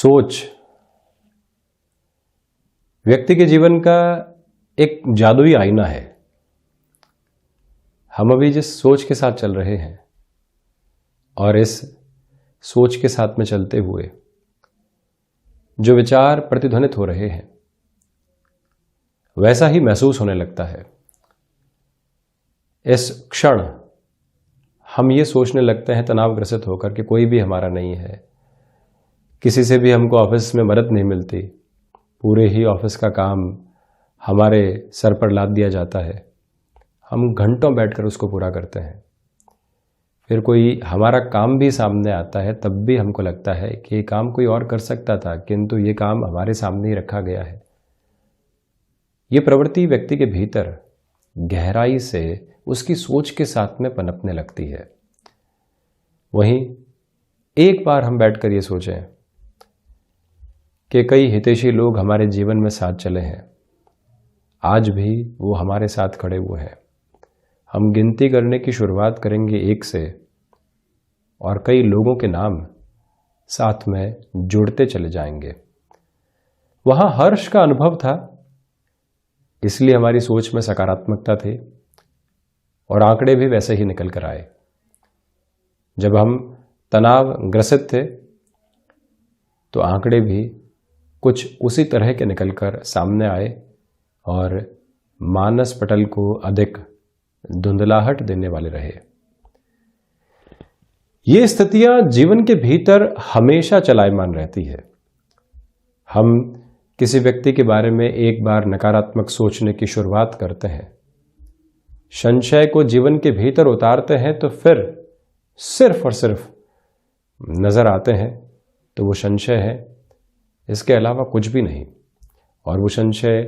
सोच व्यक्ति के जीवन का एक जादुई आईना है। हम अभी जिस सोच के साथ चल रहे हैं और इस सोच के साथ में चलते हुए जो विचार प्रतिध्वनित हो रहे हैं वैसा ही महसूस होने लगता है। इस क्षण हम ये सोचने लगते हैं तनावग्रसित होकर कि कोई भी हमारा नहीं है, किसी से भी हमको ऑफिस में मदद नहीं मिलती, पूरे ही ऑफिस का काम हमारे सर पर लाद दिया जाता है, हम घंटों बैठकर उसको पूरा करते हैं। फिर कोई हमारा काम भी सामने आता है तब भी हमको लगता है कि ये काम कोई और कर सकता था, किंतु ये काम हमारे सामने ही रखा गया है। ये प्रवृत्ति व्यक्ति के भीतर गहराई से उसकी सोच के साथ में पनपने लगती है। वहीं एक बार हम बैठकर ये सोचें कि कई हितैषी लोग हमारे जीवन में साथ चले हैं, आज भी वो हमारे साथ खड़े हुए हैं। हम गिनती करने की शुरुआत करेंगे 1 से और कई लोगों के नाम साथ में जुड़ते चले जाएंगे। वहां हर्ष का अनुभव था, इसलिए हमारी सोच में सकारात्मकता थी और आंकड़े भी वैसे ही निकल कर आए। जब हम तनाव ग्रसित थे तो आंकड़े भी कुछ उसी तरह के निकलकर सामने आए और मानस पटल को अधिक धुंधलाहट देने वाले रहे। ये स्थितियां जीवन के भीतर हमेशा चलायमान रहती है। हम किसी व्यक्ति के बारे में एक बार नकारात्मक सोचने की शुरुआत करते हैं, संशय को जीवन के भीतर उतारते हैं तो फिर सिर्फ और सिर्फ नजर आते हैं तो वो संशय है, इसके अलावा कुछ भी नहीं। और वो संशय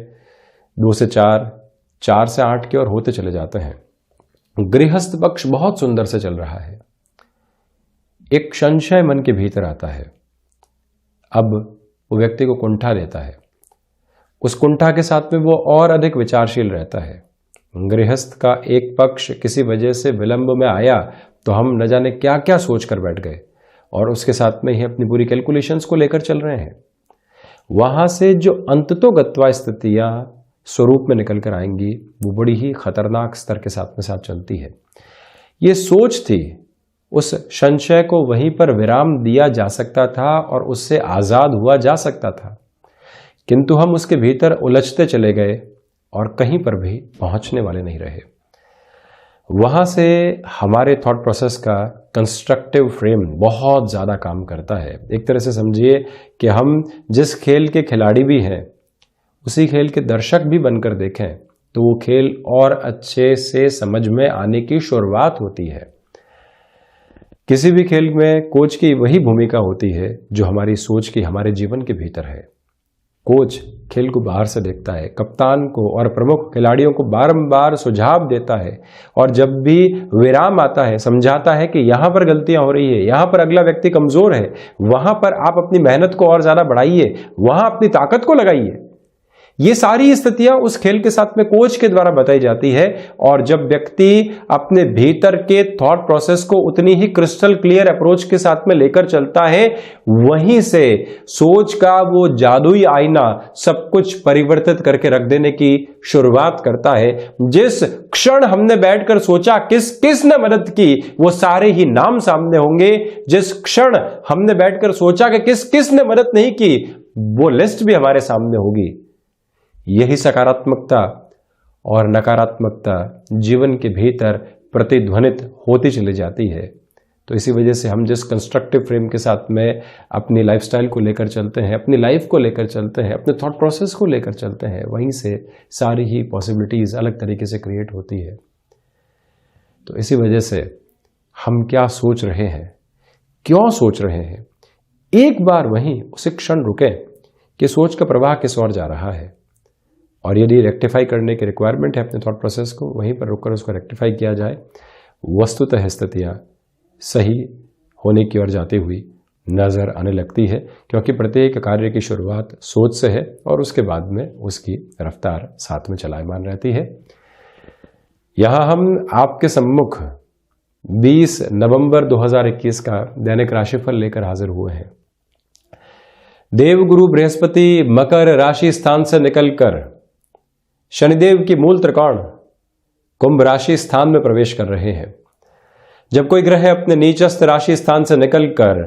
2 से 4, 4 से 8 की ओर होते चले जाते हैं। गृहस्थ पक्ष बहुत सुंदर से चल रहा है, एक संशय मन के भीतर आता है। अब वो व्यक्ति को कुंठा देता है, उस कुंठा के साथ में वो और अधिक विचारशील रहता है। गृहस्थ का एक पक्ष किसी वजह से विलंब में आया तो हम न जाने क्या क्या सोच कर बैठ गए और उसके साथ में ही अपनी पूरी कैलकुलेशंस को लेकर चल रहे हैं। वहां से जो अंततोगत्वा स्थितियां स्वरूप में निकल कर आएंगी वो बड़ी ही खतरनाक स्तर के साथ में साथ चलती है। ये सोच थी, उस संशय को वहीं पर विराम दिया जा सकता था और उससे आजाद हुआ जा सकता था, किंतु हम उसके भीतर उलझते चले गए और कहीं पर भी पहुंचने वाले नहीं रहे। वहां से हमारे थॉट प्रोसेस का कंस्ट्रक्टिव फ्रेम बहुत ज्यादा काम करता है। एक तरह से समझिए कि हम जिस खेल के खिलाड़ी भी हैं उसी खेल के दर्शक भी बनकर देखें तो वो खेल और अच्छे से समझ में आने की शुरुआत होती है। किसी भी खेल में कोच की वही भूमिका होती है जो हमारी सोच की हमारे जीवन के भीतर है। कोच खेल को बाहर से देखता है, कप्तान को और प्रमुख खिलाड़ियों को बारंबार सुझाव देता है और जब भी विराम आता है समझाता है कि यहां पर गलतियां हो रही है, यहां पर अगला व्यक्ति कमजोर है, वहां पर आप अपनी मेहनत को और ज्यादा बढ़ाइए, वहां अपनी ताकत को लगाइए। ये सारी स्थितियां उस खेल के साथ में कोच के द्वारा बताई जाती है और जब व्यक्ति अपने भीतर के थॉट प्रोसेस को उतनी ही क्रिस्टल क्लियर अप्रोच के साथ में लेकर चलता है, वहीं से सोच का वो जादुई आईना सब कुछ परिवर्तित करके रख देने की शुरुआत करता है। जिस क्षण हमने बैठकर सोचा किस किस ने मदद की, वो सारे ही नाम सामने होंगे। जिस क्षण हमने बैठकर सोचा कि किस किस ने मदद नहीं की, वो लिस्ट भी हमारे सामने होगी। यही सकारात्मकता और नकारात्मकता जीवन के भीतर प्रतिध्वनित होती चली जाती है। तो इसी वजह से हम जिस कंस्ट्रक्टिव फ्रेम के साथ में अपनी लाइफस्टाइल को लेकर चलते हैं, अपनी लाइफ को लेकर चलते हैं, अपने थॉट प्रोसेस को लेकर चलते हैं, वहीं से सारी ही पॉसिबिलिटीज अलग तरीके से क्रिएट होती है। तो इसी वजह से हम क्या सोच रहे हैं, क्यों सोच रहे हैं, एक बार वहीं उसी क्षण रुकें कि सोच का प्रवाह किस ओर जा रहा है और यदि रेक्टिफाई करने की रिक्वायरमेंट है अपने थॉट प्रोसेस को, वहीं पर रुककर उसको रेक्टिफाई किया जाए। वस्तुतः स्थितियां सही होने की ओर जाती हुई नजर आने लगती है, क्योंकि प्रत्येक कार्य की शुरुआत सोच से है और उसके बाद में उसकी रफ्तार साथ में चलायमान रहती है। यहां हम आपके सम्मुख 20 नवंबर 2021 का दैनिक राशिफल लेकर हाजिर हुए हैं। देवगुरु बृहस्पति मकर राशि स्थान से निकलकर शनिदेव की मूल त्रिकोण कुंभ राशि स्थान में प्रवेश कर रहे हैं। जब कोई ग्रह अपने नीचस्थ राशि स्थान से निकलकर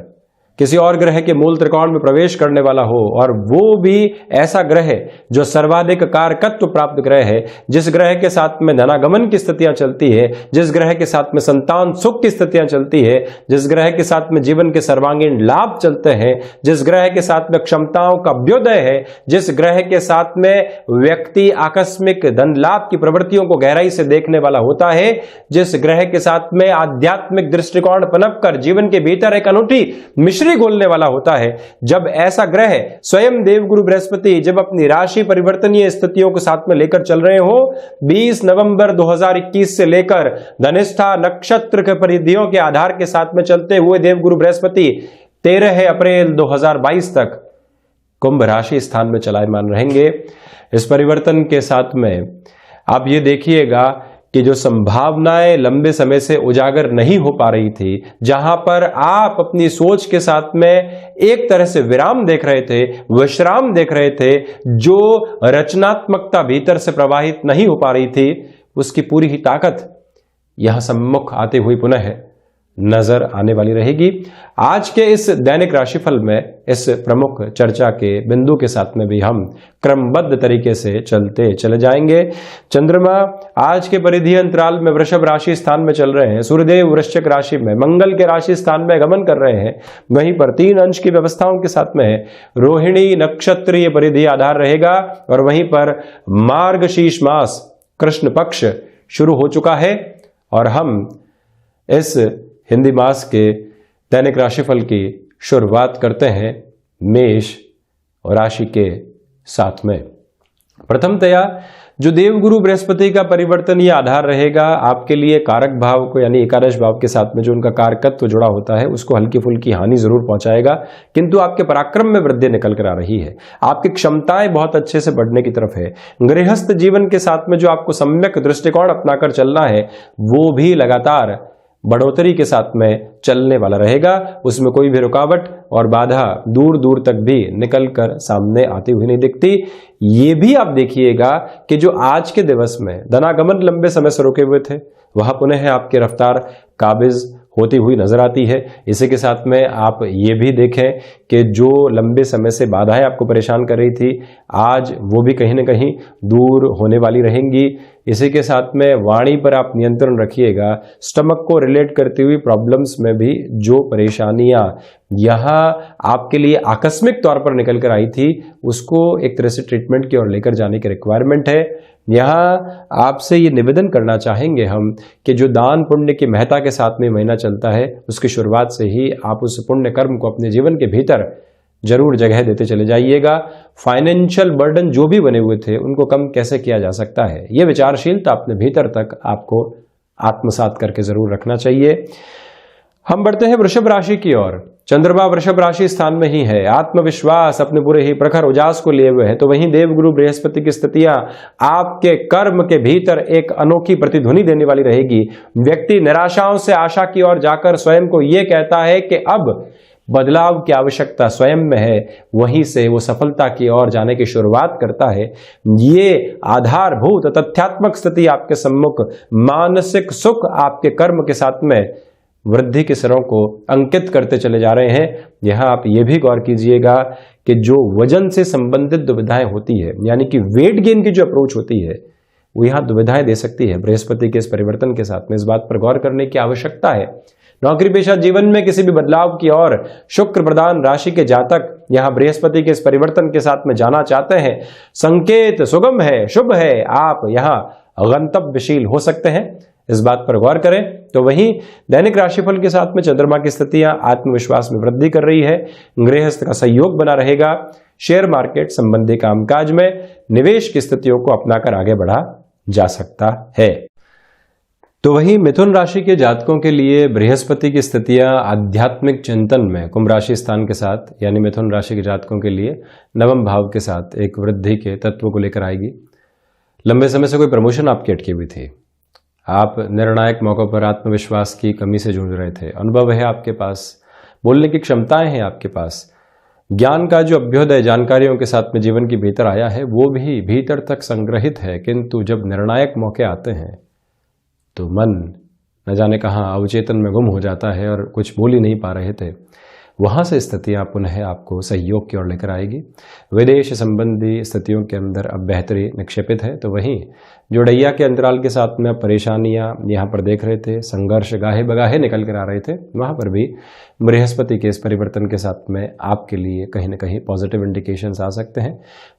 किसी और ग्रह के मूल त्रिकोण में प्रवेश करने वाला हो, और वो भी ऐसा ग्रह जो सर्वाधिक कारकत्व प्राप्त ग्रह है, जिस ग्रह के साथ में धनागमन की स्थितियां चलती है, जिस ग्रह के साथ में संतान सुख की स्थितियां चलती है, जिस ग्रह के साथ में जीवन के सर्वांगीण लाभ चलते हैं, जिस ग्रह के साथ में क्षमताओं का अभ्युदय है, जिस ग्रह के साथ में व्यक्ति आकस्मिक धन लाभ की प्रवृत्तियों को गहराई से देखने वाला होता है, जिस ग्रह के साथ में आध्यात्मिक दृष्टिकोण पनप कर जीवन के भीतर एक अनूठी मिश्री घोलने वाला होता है, जब ऐसा ग्रह स्वयं देवगुरु बृहस्पति जब अपनी राशि परिवर्तनीय स्थितियों के साथ में लेकर चल रहे हो, 20 नवंबर 2021 से लेकर धनिष्ठा नक्षत्र के परिधियों के आधार के साथ में चलते हुए देवगुरु बृहस्पति 13 अप्रैल 2022 तक कुंभ राशि स्थान में चलायमान रहेंगे। इस परिवर्तन के साथ में आप ये देखिएगा कि जो संभावनाएं लंबे समय से उजागर नहीं हो पा रही थी, जहां पर आप अपनी सोच के साथ में एक तरह से विराम देख रहे थे, विश्राम देख रहे थे, जो रचनात्मकता भीतर से प्रवाहित नहीं हो पा रही थी, उसकी पूरी ही ताकत यहां सम्मुख आते हुए पुनः नजर आने वाली रहेगी। आज के इस दैनिक राशिफल में इस प्रमुख चर्चा के बिंदु के साथ में भी हम क्रमबद्ध तरीके से चलते चले जाएंगे। चंद्रमा आज के परिधीय अंतराल में वृषभ राशि स्थान में चल रहे हैं, सूर्यदेव वृश्चिक राशि में मंगल के राशि स्थान में गमन कर रहे हैं, वहीं पर 3 अंश की व्यवस्थाओं के साथ में रोहिणी नक्षत्रीय परिधि आधार रहेगा, और वहीं पर मार्गशीर्ष मास कृष्ण पक्ष शुरू हो चुका है, और हम इस हिंदी मास के दैनिक राशिफल की शुरुआत करते हैं मेष राशि के साथ में। प्रथमतया जो देवगुरु बृहस्पति का परिवर्तन ये आधार रहेगा आपके लिए कारक भाव को, यानी एकादश भाव के साथ में जो उनका कारकत्व जुड़ा होता है, उसको हल्की फुल्की हानि जरूर पहुंचाएगा, किंतु आपके पराक्रम में वृद्धि निकल कर आ रही है। आपकी क्षमताएं बहुत अच्छे से बढ़ने की तरफ है। गृहस्थ जीवन के साथ में जो आपको सम्यक दृष्टिकोण अपनाकर चलना है, वो भी लगातार बढ़ोतरी के साथ में चलने वाला रहेगा। उसमें कोई भी रुकावट और बाधा दूर दूर तक भी निकल कर सामने आती हुई नहीं दिखती। ये भी आप देखिएगा कि जो आज के दिवस में धनागमन लंबे समय से रुके हुए थे, वह पुनः आपकी रफ्तार काबिज होती हुई नजर आती है। इसी के साथ में आप ये भी देखें कि जो लंबे समय से बाधाएं आपको परेशान कर रही थी, आज वो भी कहीं ना कहीं दूर होने वाली रहेंगी। इसी के साथ में वाणी पर आप नियंत्रण रखिएगा। स्टमक को रिलेट करती हुई प्रॉब्लम्स में भी जो परेशानियां यहाँ आपके लिए आकस्मिक तौर पर निकल कर आई थी, उसको एक तरह से ट्रीटमेंट की ओर लेकर जाने की रिक्वायरमेंट है। यहाँ आपसे ये निवेदन करना चाहेंगे हम कि जो दान पुण्य की महत्ता के साथ में महीना चलता है, उसकी शुरुआत से ही आप उस पुण्य कर्म को अपने जीवन के भीतर जरूर जगह देते चले जाइएगा। फाइनेंशियल बर्डन जो भी बने हुए थे, उनको कम कैसे किया जा सकता है, ये विचारशीलता अपने भीतर तक आपको आत्मसात करके जरूर रखना चाहिए। हम बढ़ते हैं वृषभ राशि की ओर। चंद्रमा वृषभ राशि स्थान में ही है, आत्मविश्वास अपने पूरे ही प्रखर उजास को लिए हुए है। तो वहीं देवगुरु बृहस्पति की स्थितियां आपके कर्म के भीतर एक अनोखी प्रतिध्वनि देने वाली रहेगी। व्यक्ति निराशाओं से आशा की ओर जाकर स्वयं को यह कहता है कि अब बदलाव की आवश्यकता स्वयं में है, वहीं से वो सफलता की ओर जाने की शुरुआत करता है। ये आधारभूत तथ्यात्मक स्थिति आपके सम्मुख मानसिक सुख आपके कर्म के साथ में वृद्धि के सिरों को अंकित करते चले जा रहे हैं। यहां आप ये भी गौर कीजिएगा कि जो वजन से संबंधित दुविधाएं होती है, यानी कि वेट गेन की जो अप्रोच होती है, वो यहां दुविधाएं दे सकती है। बृहस्पति के इस परिवर्तन के साथ में इस बात पर गौर करने की आवश्यकता है। नौकरी पेशा जीवन में किसी भी बदलाव की ओर शुक्र प्रधान राशि के जातक यहां बृहस्पति के इस परिवर्तन के साथ में जाना चाहते हैं। संकेत सुगम है, शुभ है, आप यहां गंतव्यशील हो सकते हैं, इस बात पर गौर करें। तो वहीं दैनिक राशिफल के साथ में चंद्रमा की स्थितियां आत्मविश्वास में वृद्धि कर रही है। गृहस्थ का सहयोग बना रहेगा। शेयर मार्केट संबंधी कामकाज में निवेश की स्थितियों को अपनाकर आगे बढ़ा जा सकता है। तो वहीं मिथुन राशि के जातकों के लिए बृहस्पति की स्थितियां आध्यात्मिक चिंतन में कुंभ राशि स्थान के साथ, यानी मिथुन राशि के जातकों के लिए नवम भाव के साथ एक वृद्धि के तत्व को लेकर आएगी। लंबे समय से कोई प्रमोशन आपकी अटकी हुई थी, आप निर्णायक मौकों पर आत्मविश्वास की कमी से जूझ रहे थे, अनुभव है आपके पास, बोलने की क्षमताएं हैं आपके पास, ज्ञान का जो अभ्युदय जानकारियों के साथ में जीवन के भीतर आया है वो भी भीतर तक संग्रहित है, किंतु जब निर्णायक मौके आते हैं तो मन न जाने कहाँ अवचेतन में गुम हो जाता है और कुछ बोल ही नहीं पा रहे थे। वहाँ से स्थितियाँ पुनः आपको सहयोग की ओर लेकर आएगी। विदेश संबंधी स्थितियों के अंदर अब बेहतरी निक्षेपित है, तो वहीं जोड़ैया के अंतराल के साथ में परेशानियाँ यहाँ पर देख रहे थे, संघर्ष गाहे बगाहे निकल कर आ रहे थे, वहाँ पर भी बृहस्पति के इस परिवर्तन के साथ में आपके लिए कहीं ना कहीं पॉजिटिव इंडिकेशंस आ सकते हैं।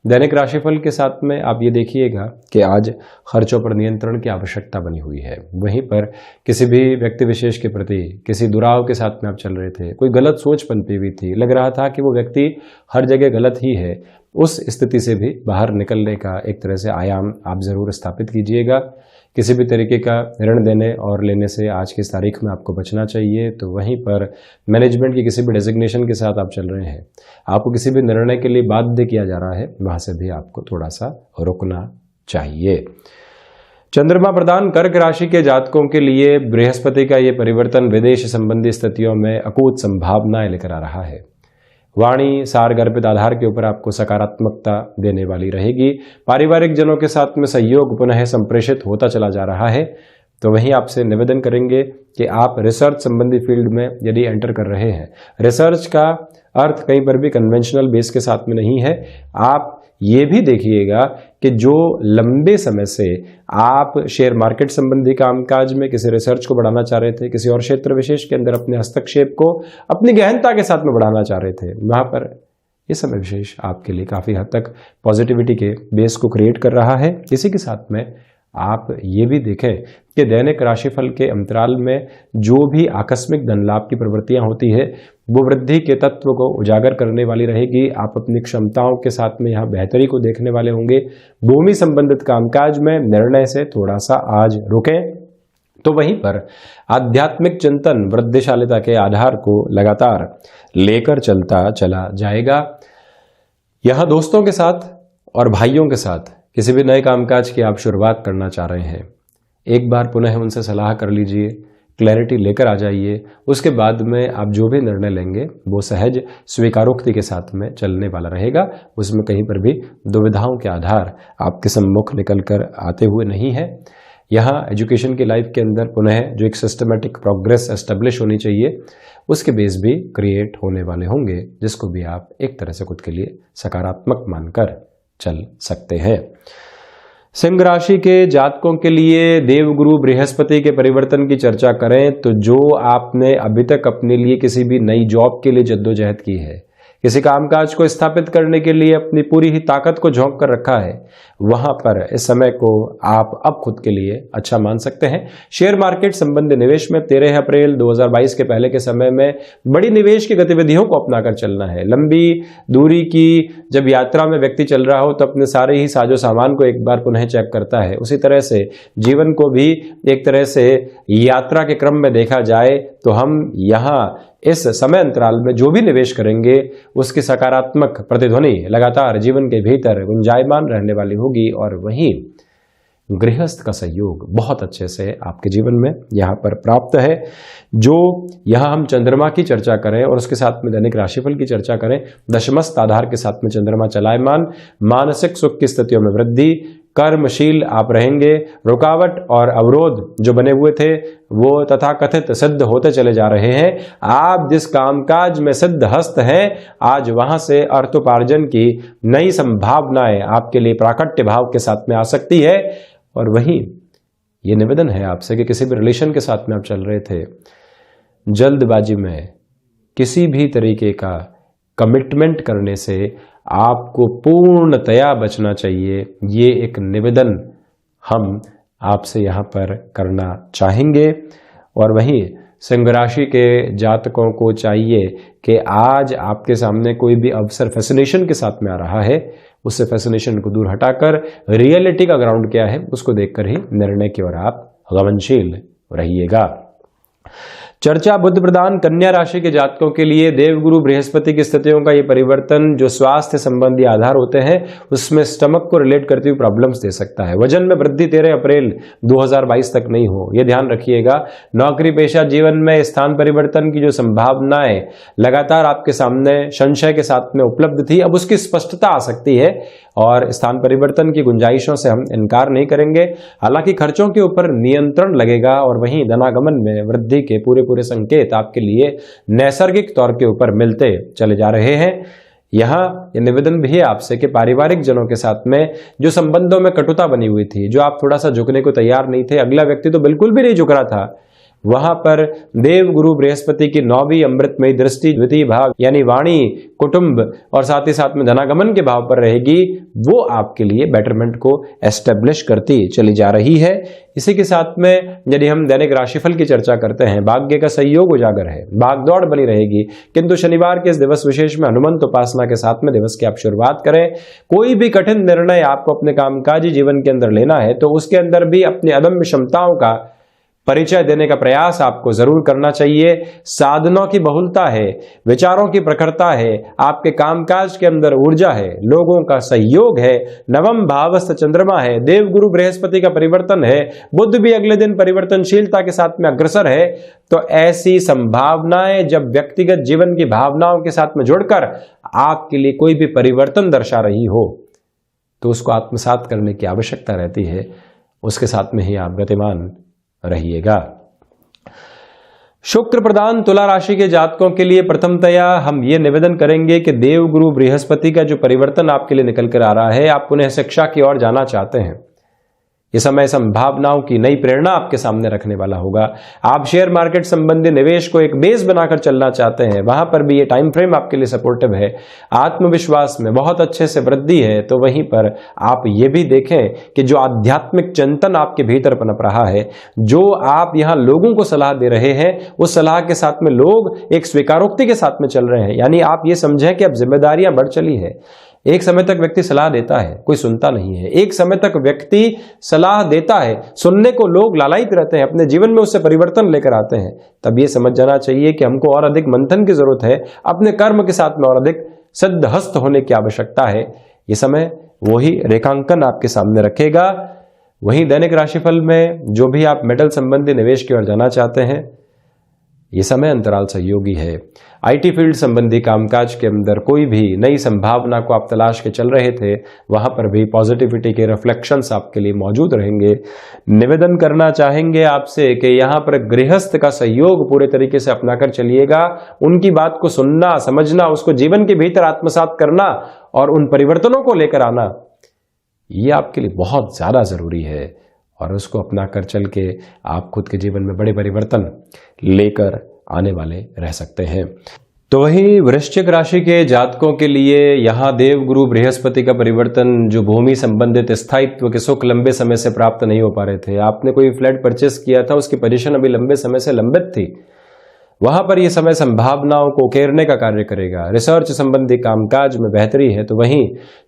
दैनिक राशिफल के साथ में आप ये देखिएगा कि आज खर्चों पर नियंत्रण की आवश्यकता बनी हुई है। वहीं पर किसी भी व्यक्ति विशेष के प्रति किसी दुराव के साथ में आप चल रहे थे, कोई गलत सोच पनपी हुई थी, लग रहा था कि वो व्यक्ति हर जगह गलत ही है, उस स्थिति से भी बाहर निकलने का एक तरह से आयाम आप जरूर स्थापित कीजिएगा। किसी भी तरीके का ऋण देने और लेने से आज की इस तारीख में आपको बचना चाहिए। तो वहीं पर मैनेजमेंट की किसी भी डेजिग्नेशन के साथ आप चल रहे हैं, आपको किसी भी निर्णय के लिए बाध्य किया जा रहा है, वहां से भी आपको थोड़ा सा रुकना चाहिए। चंद्रमा प्रधान कर्क राशि के जातकों के लिए बृहस्पति का ये परिवर्तन विदेश संबंधी स्थितियों में अकूत संभावनाएं लेकर आ रहा है। वाणी सार गर्भित आधार के ऊपर आपको सकारात्मकता देने वाली रहेगी। पारिवारिक जनों के साथ में सहयोग पुनः संप्रेषित होता चला जा रहा है। तो वहीं आपसे निवेदन करेंगे कि आप रिसर्च संबंधी फील्ड में यदि एंटर कर रहे हैं, रिसर्च का अर्थ कहीं पर भी कन्वेंशनल बेस के साथ में नहीं है। आप ये भी देखिएगा कि जो लंबे समय से आप शेयर मार्केट संबंधी कामकाज में किसी रिसर्च को बढ़ाना चाह रहे थे, किसी और क्षेत्र विशेष के अंदर अपने हस्तक्षेप को अपनी गहनता के साथ में बढ़ाना चाह रहे थे, वहां पर ये समय विशेष आपके लिए काफी हद तक पॉजिटिविटी के बेस को क्रिएट कर रहा है। इसी के साथ में आप ये भी देखें कि दैनिक राशिफल के अंतराल में जो भी आकस्मिक धन लाभ की प्रवृत्तियां होती है वो वृद्धि के तत्व को उजागर करने वाली रहेगी। आप अपनी क्षमताओं के साथ में यहाँ बेहतरी को देखने वाले होंगे। भूमि संबंधित कामकाज में निर्णय से थोड़ा सा आज रुकें। तो वहीं पर आध्यात्मिक चिंतन वृद्धिशालिता के आधार को लगातार लेकर चलता चला जाएगा। यहाँ दोस्तों के साथ और भाइयों के साथ किसी भी नए कामकाज की आप शुरुआत करना चाह रहे हैं, एक बार पुनः उनसे सलाह कर लीजिए, क्लैरिटी लेकर आ जाइए। उसके बाद में आप जो भी निर्णय लेंगे वो सहज स्वीकारोक्ति के साथ में चलने वाला रहेगा। उसमें कहीं पर भी दुविधाओं के आधार आपके सम्मुख निकल कर आते हुए नहीं है। यहाँ एजुकेशन की लाइफ के अंदर पुनः जो एक सिस्टमेटिक प्रोग्रेस एस्टेब्लिश होनी चाहिए, उसके बेस भी क्रिएट होने वाले होंगे, जिसको भी आप एक तरह से खुद के लिए सकारात्मक मानकर चल सकते हैं। सिंह राशि के जातकों के लिए देवगुरु बृहस्पति के परिवर्तन की चर्चा करें तो जो आपने अभी तक अपने लिए किसी भी नई जॉब के लिए जद्दोजहद की है, किसी कामकाज को स्थापित करने के लिए अपनी पूरी ही ताकत को झोंक कर रखा है, वहां पर इस समय को आप अब खुद के लिए अच्छा मान सकते हैं। शेयर मार्केट संबंधी निवेश में 13 अप्रैल 2022 के पहले के समय में बड़ी निवेश की गतिविधियों को अपनाकर चलना है। लंबी दूरी की जब यात्रा में व्यक्ति चल रहा हो तो अपने सारे ही साजो सामान को एक बार पुनः चेक करता है। उसी तरह से जीवन को भी एक तरह से यात्रा के क्रम में देखा जाए तो हम यहाँ इस समय अंतराल में जो भी निवेश करेंगे उसकी सकारात्मक प्रतिध्वनि लगातार जीवन के भीतर गुंजायमान रहने वाली होगी। और वहीं गृहस्थ का सहयोग बहुत अच्छे से आपके जीवन में यहाँ पर प्राप्त है। जो यहाँ हम चंद्रमा की चर्चा करें और उसके साथ में दैनिक राशिफल की चर्चा करें, दशमस्थ आधार के साथ में चंद्रमा चलायमान, मानसिक सुख की स्थितियों में वृद्धि, कर्मशील आप रहेंगे। रुकावट और अवरोध जो बने हुए थे वो तथाकथित सिद्ध होते चले जा रहे हैं। आप जिस कामकाज में सिद्ध हस्त हैं, आज वहां से अर्थोपार्जन की नई संभावनाएं आपके लिए प्राकट्य भाव के साथ में आ सकती है। और वहीं ये निवेदन है आपसे कि किसी भी रिलेशन के साथ में आप चल रहे थे, जल्दबाजी में किसी भी तरीके का कमिटमेंट करने से आपको पूर्णतया बचना चाहिए। ये एक निवेदन हम आपसे यहाँ पर करना चाहेंगे। और वहीं सिंह राशि के जातकों को चाहिए कि आज आपके सामने कोई भी अवसर फैसिनेशन के साथ में आ रहा है, उससे फैसिनेशन को दूर हटाकर रियलिटी का ग्राउंड क्या है उसको देखकर ही निर्णय की ओर आप गमनशील रहिएगा। चर्चा बुध प्रधान कन्या राशि के जातकों के लिए देवगुरु बृहस्पति की स्थितियों का ये परिवर्तन जो स्वास्थ्य संबंधी आधार होते हैं उसमें स्टमक को रिलेट करती हुई प्रॉब्लम्स दे सकता है। वजन में वृद्धि 13 अप्रैल 2022 तक नहीं हो, यह ध्यान रखिएगा। नौकरी पेशा जीवन में स्थान परिवर्तन की जो संभावनाएं लगातार आपके सामने संशय के साथ में उपलब्ध थी, अब उसकी स्पष्टता आ सकती है और स्थान परिवर्तन की गुंजाइशों से हम इनकार नहीं करेंगे। हालांकि खर्चों के ऊपर नियंत्रण लगेगा और वहीं धनागमन में वृद्धि के पूरे संकेत आपके लिए नैसर्गिक तौर के ऊपर मिलते चले जा रहे हैं। यहां यह निवेदन भी है आपसे कि पारिवारिक जनों के साथ में जो संबंधों में कटुता बनी हुई थी, जो आप थोड़ा सा झुकने को तैयार नहीं थे, अगला व्यक्ति तो बिल्कुल भी नहीं झुक रहा था, वहां पर देव गुरु बृहस्पति की 9वीं अमृतमयी दृष्टि द्वितीय भाव यानी वाणी, कुटुंब और साथ ही साथ में धनागमन के भाव पर रहेगी, वो आपके लिए बेटरमेंट को एस्टेब्लिश करती चली जा रही है। इसी के साथ में यदि हम दैनिक राशिफल की चर्चा करते हैं, भाग्य का सहयोग उजागर है, भागदौड़ बनी रहेगी, किंतु शनिवार के इस दिवस विशेष में हनुमंत उपासना के साथ में दिवस की आप शुरुआत करें। कोई भी कठिन निर्णय आपको अपने कामकाजी जीवन के अंदर लेना है तो उसके अंदर भी अपनी अदम्य क्षमताओं का परिचय देने का प्रयास आपको जरूर करना चाहिए। साधनों की बहुलता है, विचारों की प्रखरता है, आपके कामकाज के अंदर ऊर्जा है, लोगों का सहयोग है, नवम भावस्थ चंद्रमा है, देवगुरु बृहस्पति का परिवर्तन है, बुध भी अगले दिन परिवर्तनशीलता के साथ में अग्रसर है। तो ऐसी संभावनाएं जब व्यक्तिगत जीवन की भावनाओं के साथ में जुड़कर आपके लिए कोई भी परिवर्तन दर्शा रही हो तो उसको आत्मसात करने की आवश्यकता रहती है, उसके साथ में ही आप गतिमान रहिएगा। शुक्र प्रधान तुला राशि के जातकों के लिए प्रथमतया हम ये निवेदन करेंगे कि देवगुरु बृहस्पति का जो परिवर्तन आपके लिए निकल कर आ रहा है, आप पुनः शिक्षा की ओर जाना चाहते हैं, ये समय संभावनाओं की नई प्रेरणा आपके सामने रखने वाला होगा। आप शेयर मार्केट संबंधी निवेश को एक बेस बनाकर चलना चाहते हैं, वहां पर भी ये टाइम फ्रेम आपके लिए सपोर्टिव है। आत्मविश्वास में बहुत अच्छे से वृद्धि है। तो वहीं पर आप ये भी देखें कि जो आध्यात्मिक चिंतन आपके भीतर पनप रहा है, जो आप यहां लोगों को सलाह दे रहे हैं, उस सलाह के साथ में लोग एक स्वीकारोक्ति के साथ में चल रहे हैं। यानी आप ये समझें कि अब जिम्मेदारियां बढ़ चली है। एक समय तक व्यक्ति सलाह देता है, कोई सुनता नहीं है। एक समय तक व्यक्ति सलाह देता है, सुनने को लोग लालायित रहते हैं, अपने जीवन में उससे परिवर्तन लेकर आते हैं। तब ये समझ जाना चाहिए कि हमको और अधिक मंथन की जरूरत है, अपने कर्म के साथ में और अधिक सिद्धहस्त होने की आवश्यकता है। ये समय वही रेखांकन आपके सामने रखेगा। वहीं दैनिक राशिफल में जो भी आप मेटल संबंधी निवेश की ओर जाना चाहते हैं, ये समय अंतराल सहयोगी है। आईटी फील्ड संबंधी कामकाज के अंदर कोई भी नई संभावना को आप तलाश के चल रहे थे, वहां पर भी पॉजिटिविटी के रिफ्लेक्शंस आपके लिए मौजूद रहेंगे। निवेदन करना चाहेंगे आपसे कि यहां पर गृहस्थ का सहयोग पूरे तरीके से अपनाकर चलिएगा। उनकी बात को सुनना, समझना, उसको जीवन के भीतर आत्मसात करना और उन परिवर्तनों को लेकर आना, ये आपके लिए बहुत ज्यादा जरूरी है और उसको अपनाकर चल के आप खुद के जीवन में बड़े परिवर्तन लेकर आने वाले रह सकते हैं। तो वही वृश्चिक राशि के जातकों के लिए यहां देवगुरु बृहस्पति का परिवर्तन, जो भूमि संबंधित स्थायित्व के सुख लंबे समय से प्राप्त नहीं हो पा रहे थे, आपने कोई फ्लैट परचेस किया था, उसकी पोजीशन अभी लंबे समय से लंबित थी, वहां पर यह समय संभावनाओं को उकेरने का कार्य करेगा। रिसर्च संबंधी कामकाज में बेहतरी है। तो वहीं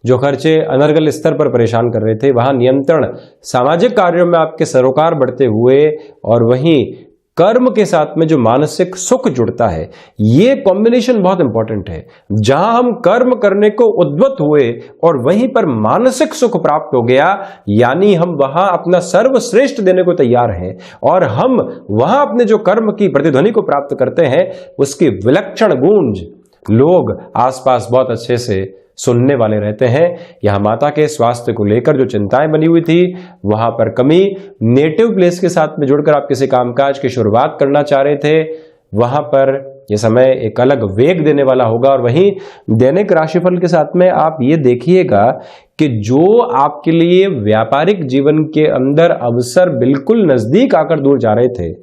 जो खर्चे अनर्गल स्तर पर परेशान कर रहे थे, वहां नियंत्रण, सामाजिक कार्यों में आपके सरोकार बढ़ते हुए और वहीं कर्म के साथ में जो मानसिक सुख जुड़ता है, ये कॉम्बिनेशन बहुत इंपॉर्टेंट है। जहां हम कर्म करने को उद्यत हुए और वहीं पर मानसिक सुख प्राप्त हो गया, यानी हम वहां अपना सर्वश्रेष्ठ देने को तैयार हैं और हम वहां अपने जो कर्म की प्रतिध्वनि को प्राप्त करते हैं, उसकी विलक्षण गूंज लोग आसपास बहुत अच्छे से सुनने वाले रहते हैं। यहां माता के स्वास्थ्य को लेकर जो चिंताएं बनी हुई थी, वहां पर कमी, नेटिव प्लेस के साथ में जुड़कर आप किसी कामकाज की शुरुआत करना चाह रहे थे, वहां पर यह समय एक अलग वेग देने वाला होगा। और वहीं दैनिक राशिफल के साथ में आप ये देखिएगा कि जो आपके लिए व्यापारिक जीवन के अंदर अवसर बिल्कुल नजदीक आकर दूर जा रहे थे,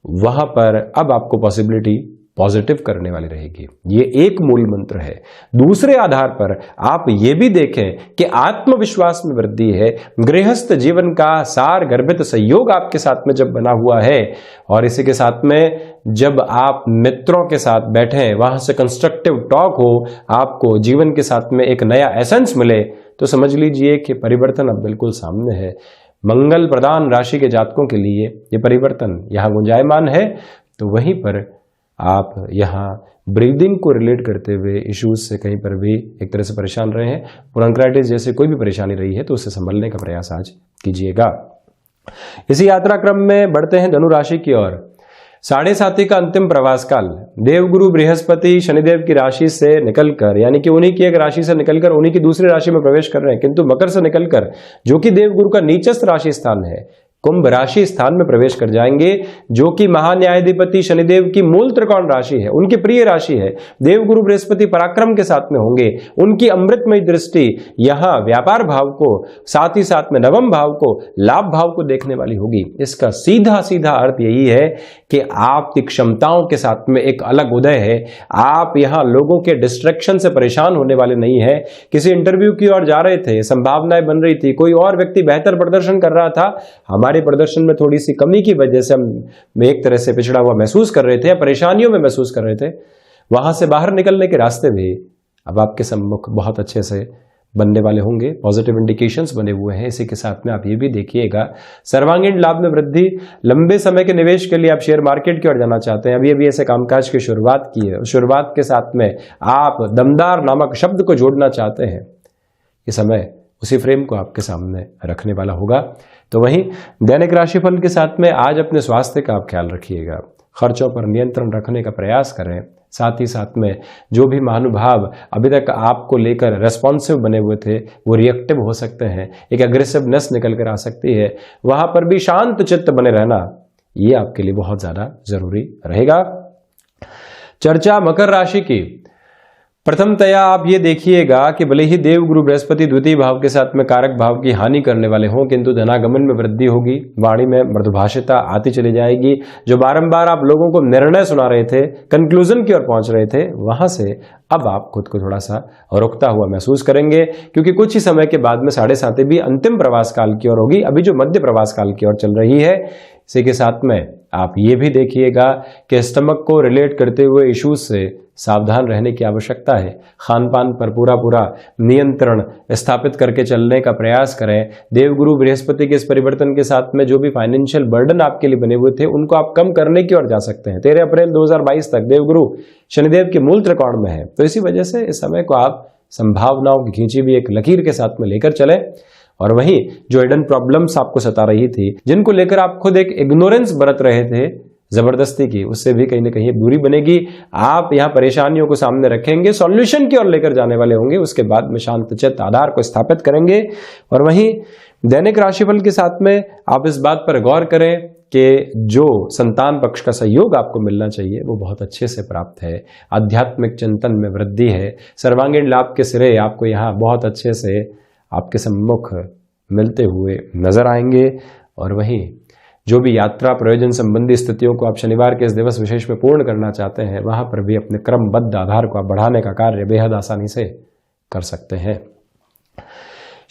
वहां पर अब आपको पॉसिबिलिटी पॉजिटिव करने वाली रहेगी। ये एक मूल मंत्र है। दूसरे आधार पर आप ये भी देखें कि आत्मविश्वास में वृद्धि है। गृहस्थ जीवन का सार गर्भित सहयोग आपके साथ में जब बना हुआ है और इसी के साथ में जब आप मित्रों के साथ बैठें, वहां से कंस्ट्रक्टिव टॉक हो, आपको जीवन के साथ में एक नया एसेंस मिले, तो समझ लीजिए कि परिवर्तन अब बिल्कुल सामने है। मंगल प्रधान राशि के जातकों के लिए ये परिवर्तन यहां गुंजायमान है। तो वहीं पर आप यहाँ ब्रीदिंग को रिलेट करते हुए इश्यूज से कहीं पर भी एक तरह से परेशान रहे हैं, ब्रोंकाइटिस जैसे कोई भी परेशानी रही है तो उसे संभलने का प्रयास आज कीजिएगा। इसी यात्रा क्रम में बढ़ते हैं धनु राशि की ओर। 7.5 का अंतिम प्रवास काल देवगुरु बृहस्पति शनिदेव की राशि से निकलकर, यानी कि उन्हीं की एक राशि से निकलकर उन्हीं की दूसरी राशि में प्रवेश कर रहे हैं, किंतु मकर से निकलकर जो कि देवगुरु का नीचस्थ राशि स्थान है, कुंभ राशि स्थान में प्रवेश कर जाएंगे, जो कि महान्यायाधिपति शनिदेव की मूल त्रिकोण राशि है, उनकी प्रिय राशि है। देवगुरु बृहस्पति पराक्रम के साथ में होंगे, उनकी अमृतमय दृष्टि यहां व्यापार भाव को, साथ ही साथ में नवम भाव को, लाभ भाव को देखने वाली होगी। इसका सीधा सीधा अर्थ यही है कि आपकी क्षमताओं के साथ में एक अलग उदय है। आप यहां लोगों के डिस्ट्रैक्शन से परेशान होने वाले नहीं है। किसी इंटरव्यू की ओर जा रहे थे, संभावनाएं बन रही थी, कोई और व्यक्ति बेहतर प्रदर्शन कर रहा था, हमारे प्रदर्शन में थोड़ी सी कमी की वजह से हम एक तरह से पिछड़ा हुआ महसूस कर रहे थे या परेशानियों में महसूस कर रहे थे, वहां से बाहर निकलने के रास्ते भी अब आपके सम्मुख बहुत अच्छे से बनने वाले होंगे। पॉजिटिव इंडिकेशंस बने हुए हैं। इसी के साथ में आप ये भी देखिएगा, सर्वांगीण लाभ में वृद्धि। लंबे समय के निवेश के लिए आप शेयर मार्केट की ओर जाना चाहते हैं, अभी ऐसे कामकाज की शुरुआत की है, शुरुआत के साथ में आप दमदार नामक शब्द को जोड़ना चाहते हैं, ये समय उसी फ्रेम को आपके सामने रखने वाला होगा। तो वहीं दैनिक राशिफल के साथ में आज अपने स्वास्थ्य का आप ख्याल रखिएगा, खर्चों पर नियंत्रण रखने का प्रयास करें। साथ ही साथ में जो भी महानुभाव अभी तक आपको लेकर रेस्पॉन्सिव बने हुए थे वो रिएक्टिव हो सकते हैं, एक एग्रेसिवनेस निकल कर आ सकती है, वहां पर भी शांत चित्त बने रहना ये आपके लिए बहुत ज्यादा जरूरी रहेगा। चर्चा मकर राशि की। प्रथमतया आप ये देखिएगा कि भले ही देवगुरु बृहस्पति द्वितीय भाव के साथ में कारक भाव की हानि करने वाले हों, किंतु धनागमन में वृद्धि होगी, वाणी में मृदुभाषिता आती चली जाएगी। जो बारंबार आप लोगों को निर्णय सुना रहे थे, कंक्लूजन की ओर पहुंच रहे थे, वहां से अब आप खुद को थोड़ा सा रुकता हुआ महसूस करेंगे, क्योंकि कुछ ही समय के बाद में 7.5 भी अंतिम प्रवास काल की ओर होगी, अभी जो मध्य प्रवास काल की ओर चल रही है। इसी के साथ में आप ये भी देखिएगा कि स्टमक को रिलेट करते हुए इश्यूज से सावधान रहने की आवश्यकता है। खान पान पर पूरा नियंत्रण स्थापित करके चलने का प्रयास करें। देवगुरु बृहस्पति के इस परिवर्तन के साथ में जो भी फाइनेंशियल बर्डन आपके लिए बने हुए थे उनको आप कम करने की ओर जा सकते हैं। 13 अप्रैल 2022 तक देवगुरु शनिदेव के मूल त्रिकोण में है, तो इसी वजह से इस समय को आप संभावनाओं की खींची भी एक लकीर के साथ में लेकर चले। और वहीं जो हिडन प्रॉब्लम्स आपको सता रही थी, जिनको लेकर आप खुद एक इग्नोरेंस बरत रहे थे जबरदस्ती की, उससे भी कहीं ना कहीं दूरी बनेगी। आप यहां परेशानियों को सामने रखेंगे, सॉल्यूशन की ओर लेकर जाने वाले होंगे, उसके बाद में शांत चित्त आधार को स्थापित करेंगे। और वहीं दैनिक राशिफल के साथ में आप इस बात पर गौर करें कि जो संतान पक्ष का सहयोग आपको मिलना चाहिए वो बहुत अच्छे से प्राप्त है। आध्यात्मिक चिंतन में वृद्धि है। सर्वांगीण लाभ के सिरे आपको यहाँ बहुत अच्छे से आपके सम्मुख मिलते हुए नजर आएंगे। और वहीं जो भी यात्रा प्रयोजन संबंधी स्थितियों को आप शनिवार के इस दिवस विशेष में पूर्ण करना चाहते हैं, वहां पर भी अपने क्रमबद्ध आधार को आप बढ़ाने का कार्य बेहद आसानी से कर सकते हैं।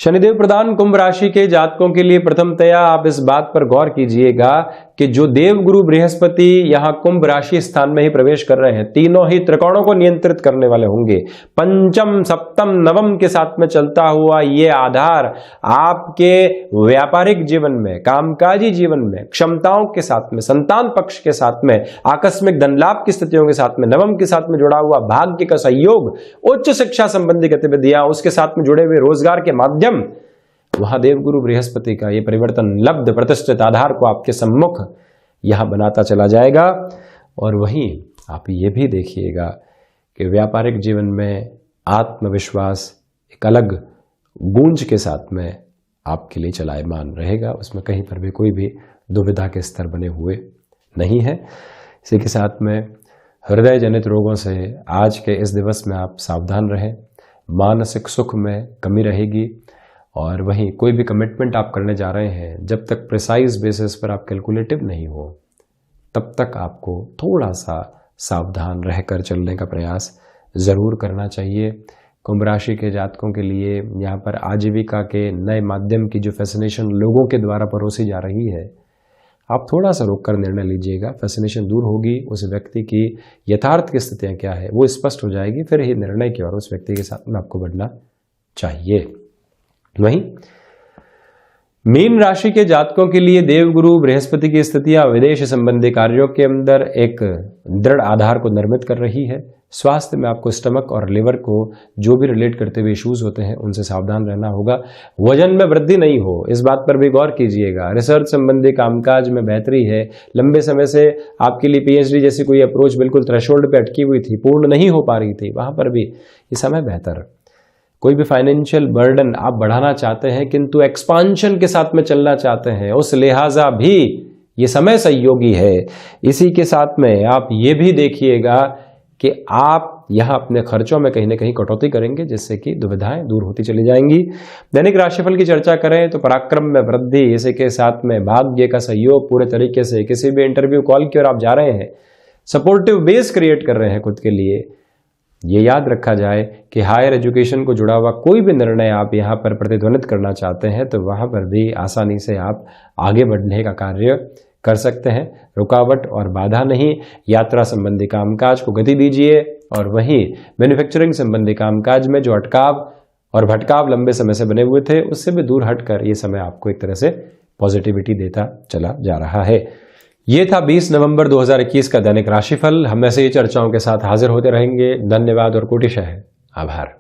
शनिदेव प्रधान कुंभ राशि के जातकों के लिए प्रथमतया आप इस बात पर गौर कीजिएगा कि जो देवगुरु बृहस्पति यहां कुंभ राशि स्थान में ही प्रवेश कर रहे हैं, तीनों ही त्रिकोणों को नियंत्रित करने वाले होंगे। पंचम सप्तम नवम के साथ में चलता हुआ ये आधार आपके व्यापारिक जीवन में, कामकाजी जीवन में, क्षमताओं के साथ में, संतान पक्ष के साथ में, आकस्मिक धन लाभ की स्थितियों के साथ में, नवम के साथ में जुड़ा हुआ भाग्य का सहयोग, उच्च शिक्षा संबंधी गतिविधियां, उसके साथ में जुड़े हुए रोजगार के माध्यम, वहां देवगुरु बृहस्पति का यह परिवर्तन लब्ध प्रतिष्ठित आधार को आपके सम्मुख यहां बनाता चला जाएगा। और वहीं आप ये भी देखिएगा कि व्यापारिक जीवन में आत्मविश्वास एक अलग गूंज के साथ में आपके लिए चलायमान रहेगा, उसमें कहीं पर भी कोई भी दुविधा के स्तर बने हुए नहीं है। इसी के साथ में हृदय जनित रोगों से आज के इस दिवस में आप सावधान रहें। मानसिक सुख में कमी रहेगी। और वहीं कोई भी कमिटमेंट आप करने जा रहे हैं, जब तक प्रिसाइज बेसिस पर आप कैलकुलेटिव नहीं हो, तब तक आपको थोड़ा सा सावधान रहकर चलने का प्रयास जरूर करना चाहिए। कुंभ राशि के जातकों के लिए यहाँ पर आजीविका के नए माध्यम की जो फैसिनेशन लोगों के द्वारा परोसी जा रही है, आप थोड़ा सा रोक कर निर्णय लीजिएगा। फैसिनेशन दूर होगी, उस व्यक्ति की यथार्थ की स्थितियाँ क्या है वो स्पष्ट हो जाएगी, फिर ही निर्णय की ओर उस व्यक्ति के साथ में आपको बढ़ना चाहिए। वहीं मीन राशि के जातकों के लिए देवगुरु बृहस्पति की स्थितियां विदेश संबंधी कार्यों के अंदर एक दृढ़ आधार को निर्मित कर रही है। स्वास्थ्य में आपको स्टमक और लिवर को जो भी रिलेट करते हुए इश्यूज होते हैं उनसे सावधान रहना होगा। वजन में वृद्धि नहीं हो, इस बात पर भी गौर कीजिएगा। रिसर्च संबंधी कामकाज में बेहतरी है। लंबे समय से आपके लिए पीएचडी जैसी कोई अप्रोच बिल्कुल थ्रेशोल्ड पे अटकी हुई थी, पूर्ण नहीं हो पा रही थी, वहां पर भी ये समय बेहतर। कोई भी फाइनेंशियल बर्डन आप बढ़ाना चाहते हैं किंतु एक्सपांशन के साथ में चलना चाहते हैं, उस लिहाजा भी ये समय सहयोगी है। इसी के साथ में आप ये भी देखिएगा कि आप यहां अपने खर्चों में कहीं ना कहीं कटौती करेंगे, जिससे कि दुविधाएं दूर होती चली जाएंगी। दैनिक राशिफल की चर्चा करें तो पराक्रम में वृद्धि, इसी के साथ में भाग्य का सहयोग पूरे तरीके से। किसी भी इंटरव्यू कॉल की ओर आप जा रहे हैं, सपोर्टिव बेस क्रिएट कर रहे हैं खुद के लिए। ये याद रखा जाए कि हायर एजुकेशन को जुड़ा हुआ कोई भी निर्णय आप यहाँ पर प्रतिध्वनित करना चाहते हैं तो वहाँ पर भी आसानी से आप आगे बढ़ने का कार्य कर सकते हैं। रुकावट और बाधा नहीं। यात्रा संबंधी कामकाज को गति दीजिए और वहीं मैन्युफैक्चरिंग संबंधी कामकाज में जो अटकाव और भटकाव लंबे समय से बने हुए थे उससे भी दूर हटकर ये समय आपको एक तरह से पॉजिटिविटी देता चला जा रहा है। ये था 20 नवंबर 2021 का दैनिक राशिफल। हम ऐसे ही चर्चाओं के साथ हाजिर होते रहेंगे। धन्यवाद और कोटिशः आभार।